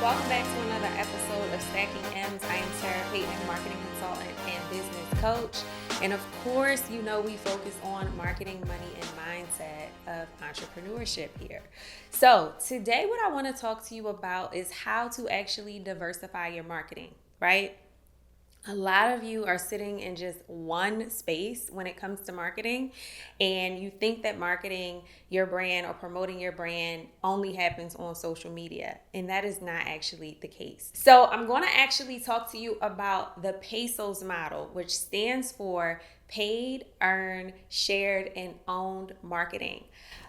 welcome back to another episode of Stacking M's. I am Tara Paton, marketing consultant and business coach. And of course, you know we focus on marketing, money, and mindset of entrepreneurship here. So today what I want to talk to you about is how to actually diversify your marketing, right? A lot of you are sitting in just one space when it comes to marketing, and you think that marketing your brand or promoting your brand only happens on social media, and that is not actually the case. So I'm going to actually talk to you about the PESOS model, which stands for paid, earned, shared, and owned marketing.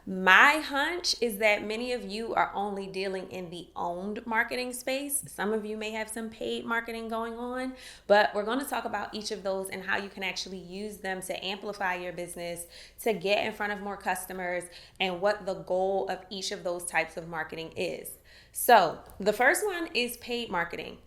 My hunch is that many of you are only dealing in the owned marketing space. Some of you may have some paid marketing going on, but we're going to talk about each of those and how you can actually use them to amplify your business, to get in front of more customers, and what the goal of each of those types of marketing is. So the first one is paid marketing.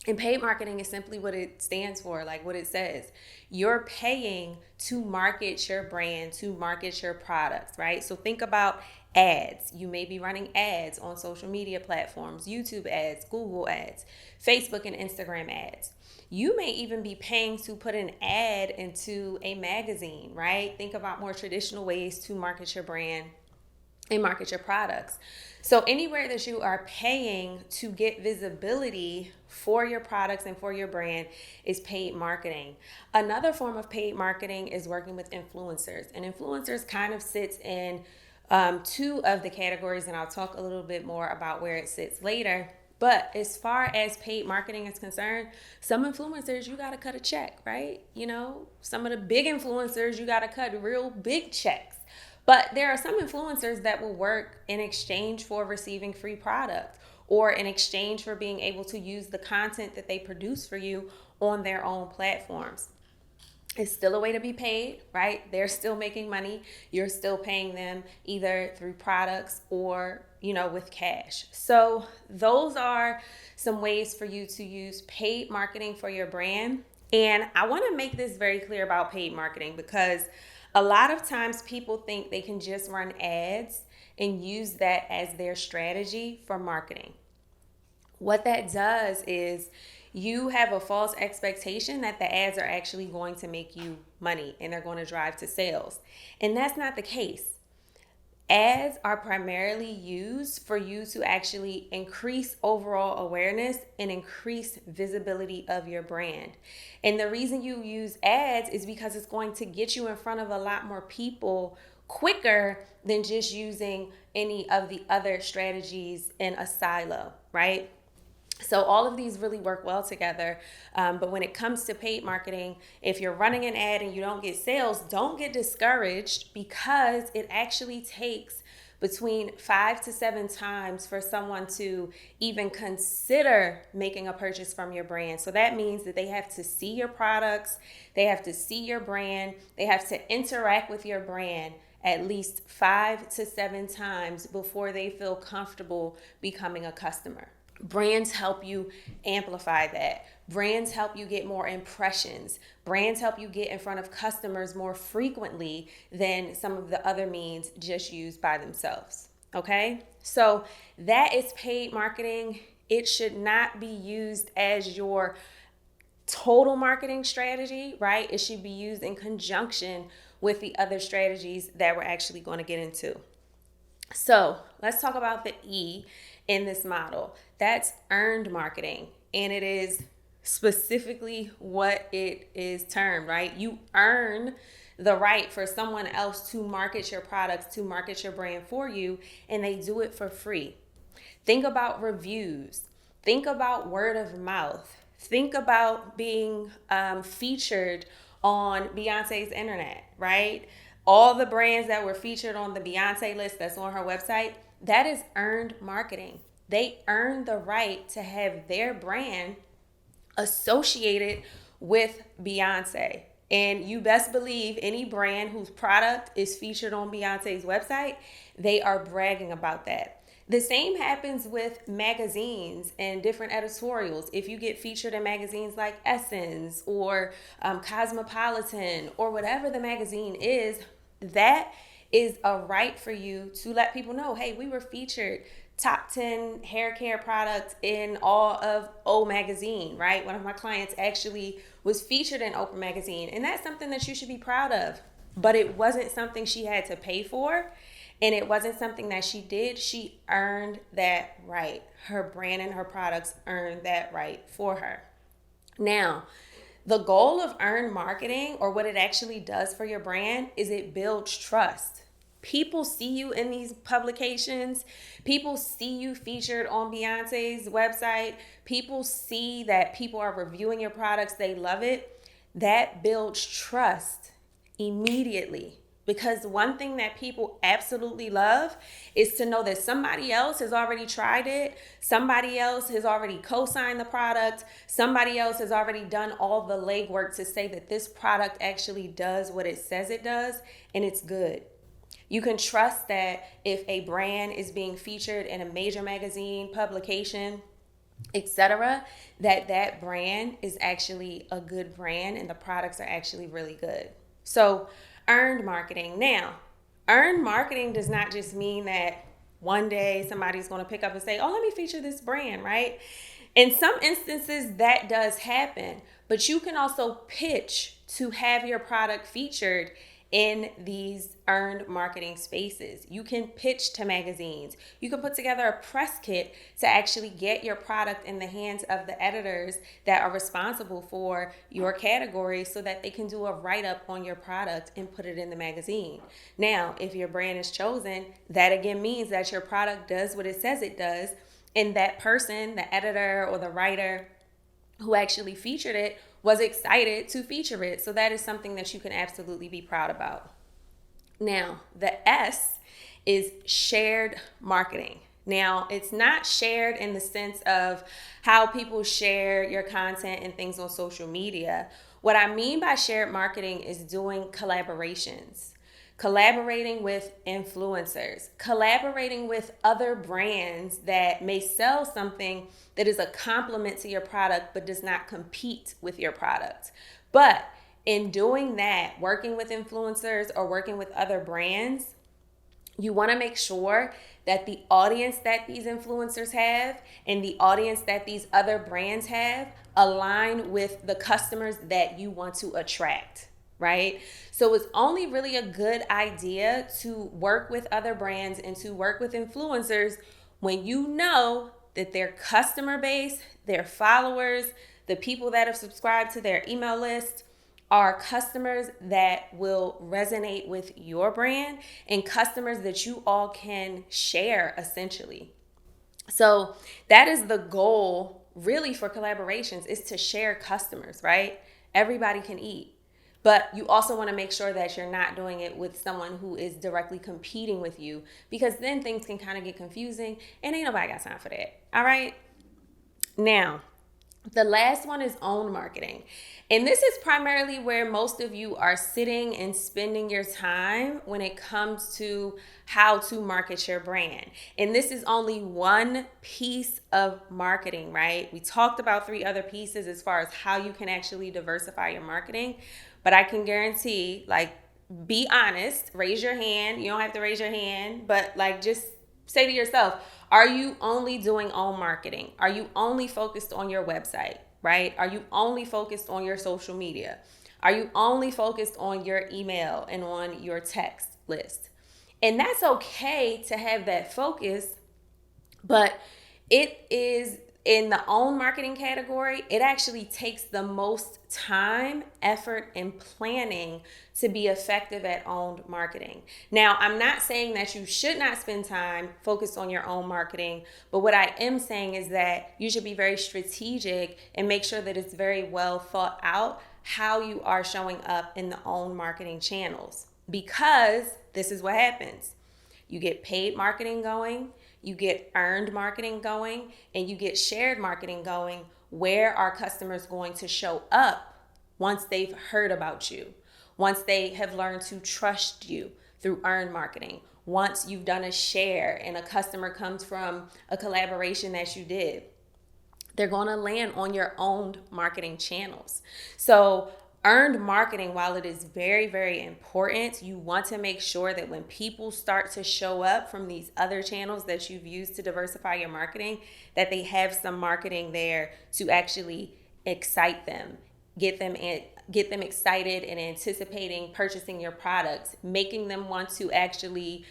And paid marketing is simply what it stands for, like what it says. You're paying to market your brand, to market your products, right? So think about ads. You may be running ads on social media platforms, YouTube ads, Google ads, Facebook and Instagram ads. You may even be paying to put an ad into a magazine, right? Think about more traditional ways to market your brand and market your products. So anywhere that you are paying to get visibility for your products and for your brand is paid marketing. Another form of paid marketing is working with influencers. And influencers kind of sits in two of the categories, and I'll talk a little bit more about where it sits later. But as far as paid marketing is concerned, some influencers, you got to cut a check, right? You know, some of the big influencers, you got to cut real big checks. But there are some influencers that will work in exchange for receiving free product or in exchange for being able to use the content that they produce for you on their own platforms. It's still a way to be paid, right? They're still making money. You're still paying them either through products or, with cash. So those are some ways for you to use paid marketing for your brand. And I want to make this very clear about paid marketing because a lot of times people think they can just run ads and use that as their strategy for marketing. What that does is you have a false expectation that the ads are actually going to make you money and they're going to drive to sales. And that's not the case. Ads are primarily used for you to actually increase overall awareness and increase visibility of your brand. And the reason you use ads is because it's going to get you in front of a lot more people quicker than just using any of the other strategies in a silo, right? So all of these really work well together. But when it comes to paid marketing, if you're running an ad and you don't get sales, don't get discouraged because it actually takes between 5 to 7 times for someone to even consider making a purchase from your brand. So that means that they have to see your products, they have to see your brand, they have to interact with your brand at least 5 to 7 times before they feel comfortable becoming a customer. Brands help you amplify that. Brands help you get more impressions. Brands help you get in front of customers more frequently than some of the other means just used by themselves. Okay? So that is paid marketing. It should not be used as your total marketing strategy, right? It should be used in conjunction with the other strategies that we're actually going to get into. So let's talk about the E in this model. That's earned marketing, and it is specifically what it is termed, right? You earn the right for someone else to market your products, to market your brand for you, and they do it for free. Think about reviews. Think about word of mouth. Think about being featured on Beyonce's internet, right? All the brands that were featured on the Beyonce list that's on her website, that is earned marketing. They earn the right to have their brand associated with Beyonce. And you best believe any brand whose product is featured on Beyonce's website, they are bragging about that. The same happens with magazines and different editorials. If you get featured in magazines like Essence or Cosmopolitan or whatever the magazine is, that is a right for you to let people know, hey, we were featured top 10 hair care products in all of O Magazine, right? One of my clients actually was featured in Oprah Magazine, and that's something that you should be proud of. But it wasn't something she had to pay for, and it wasn't something that she did. She earned that right. Her brand and her products earned that right for her. Now, the goal of earned marketing, or what it actually does for your brand, is it builds trust. People see you in these publications. People see you featured on Beyonce's website. People see that people are reviewing your products. They love it. That builds trust immediately. Because one thing that people absolutely love is to know that somebody else has already tried it. Somebody else has already co-signed the product. Somebody else has already done all the legwork to say that this product actually does what it says it does, and it's good. You can trust that if a brand is being featured in a major magazine, publication, etc., that brand is actually a good brand and the products are actually really good. So, earned marketing. Now, earned marketing does not just mean that one day somebody's going to pick up and say, oh, let me feature this brand, right? In some instances, that does happen, but you can also pitch to have your product featured in these earned marketing spaces. You can pitch to magazines. You can put together a press kit to actually get your product in the hands of the editors that are responsible for your category so that they can do a write-up on your product and put it in the magazine. Now, if your brand is chosen, that again means that your product does what it says it does, and that person, the editor or the writer who actually featured it, was excited to feature it. So that is something that you can absolutely be proud about. Now, the S is shared marketing. Now, it's not shared in the sense of how people share your content and things on social media. What I mean by shared marketing is doing collaborations, collaborating with influencers, collaborating with other brands that may sell something that is a complement to your product but does not compete with your product. But in doing that, working with influencers or working with other brands, you want to make sure that the audience that these influencers have and the audience that these other brands have align with the customers that you want to attract. Right? So it's only really a good idea to work with other brands and to work with influencers when you know that their customer base, their followers, the people that have subscribed to their email list are customers that will resonate with your brand and customers that you all can share essentially. So that is the goal really for collaborations, is to share customers, right? Everybody can eat. But you also want to make sure that you're not doing it with someone who is directly competing with you, because then things can kind of get confusing and ain't nobody got time for that. All right. Now, the last one is own marketing. And this is primarily where most of you are sitting and spending your time when it comes to how to market your brand. And this is only one piece of marketing, right? We talked about 3 other pieces as far as how you can actually diversify your marketing. But I can guarantee, be honest, raise your hand. You don't have to raise your hand, but just say to yourself, are you only doing own marketing? Are you only focused on your website, right? Are you only focused on your social media? Are you only focused on your email and on your text list? And that's okay to have that focus, but it is in the own marketing category, it actually takes the most time, effort, and planning to be effective at owned marketing. Now, I'm not saying that you should not spend time focused on your own marketing, but what I am saying is that you should be very strategic and make sure that it's very well thought out how you are showing up in the own marketing channels. Because this is what happens. You get paid marketing going, you get earned marketing going, and you get shared marketing going. Where are customers going to show up once they've heard about you? Once they have learned to trust you through earned marketing? Once you've done a share and a customer comes from a collaboration that you did? They're going to land on your owned marketing channels. So earned marketing, while it is very, very important, you want to make sure that when people start to show up from these other channels that you've used to diversify your marketing, that they have some marketing there to actually excite them, get them excited and anticipating purchasing your products, making them want to actually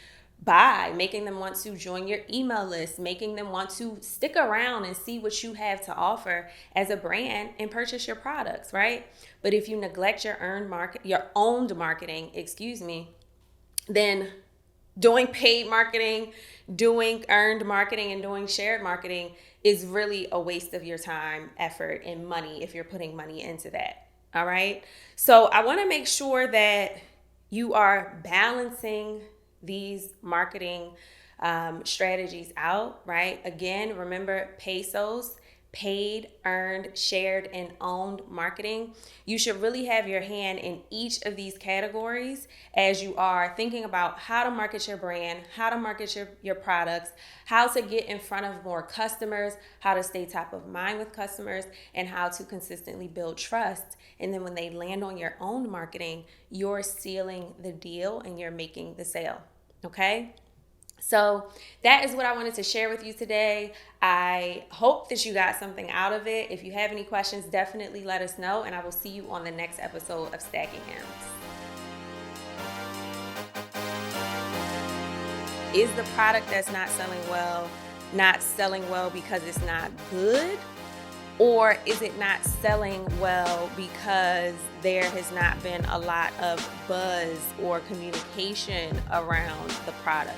buy, making them want to join your email list, making them want to stick around and see what you have to offer as a brand and purchase your products, right? But if you neglect your owned marketing, then doing paid marketing, doing earned marketing, and doing shared marketing is really a waste of your time, effort, and money if you're putting money into that. All right. So I want to make sure that you are balancing these marketing strategies out, right? Again, remember pesos, paid, earned, shared, and owned marketing. You should really have your hand in each of these categories as you are thinking about how to market your brand, how to market your products, how to get in front of more customers, how to stay top of mind with customers, and how to consistently build trust. And then when they land on your own marketing, you're sealing the deal and you're making the sale. Okay? So that is what I wanted to share with you today. I hope that you got something out of it. If you have any questions, definitely let us know, and I will see you on the next episode of Stacking M's. Is the product that's not selling well because it's not good? Or is it not selling well because there has not been a lot of buzz or communication around the product?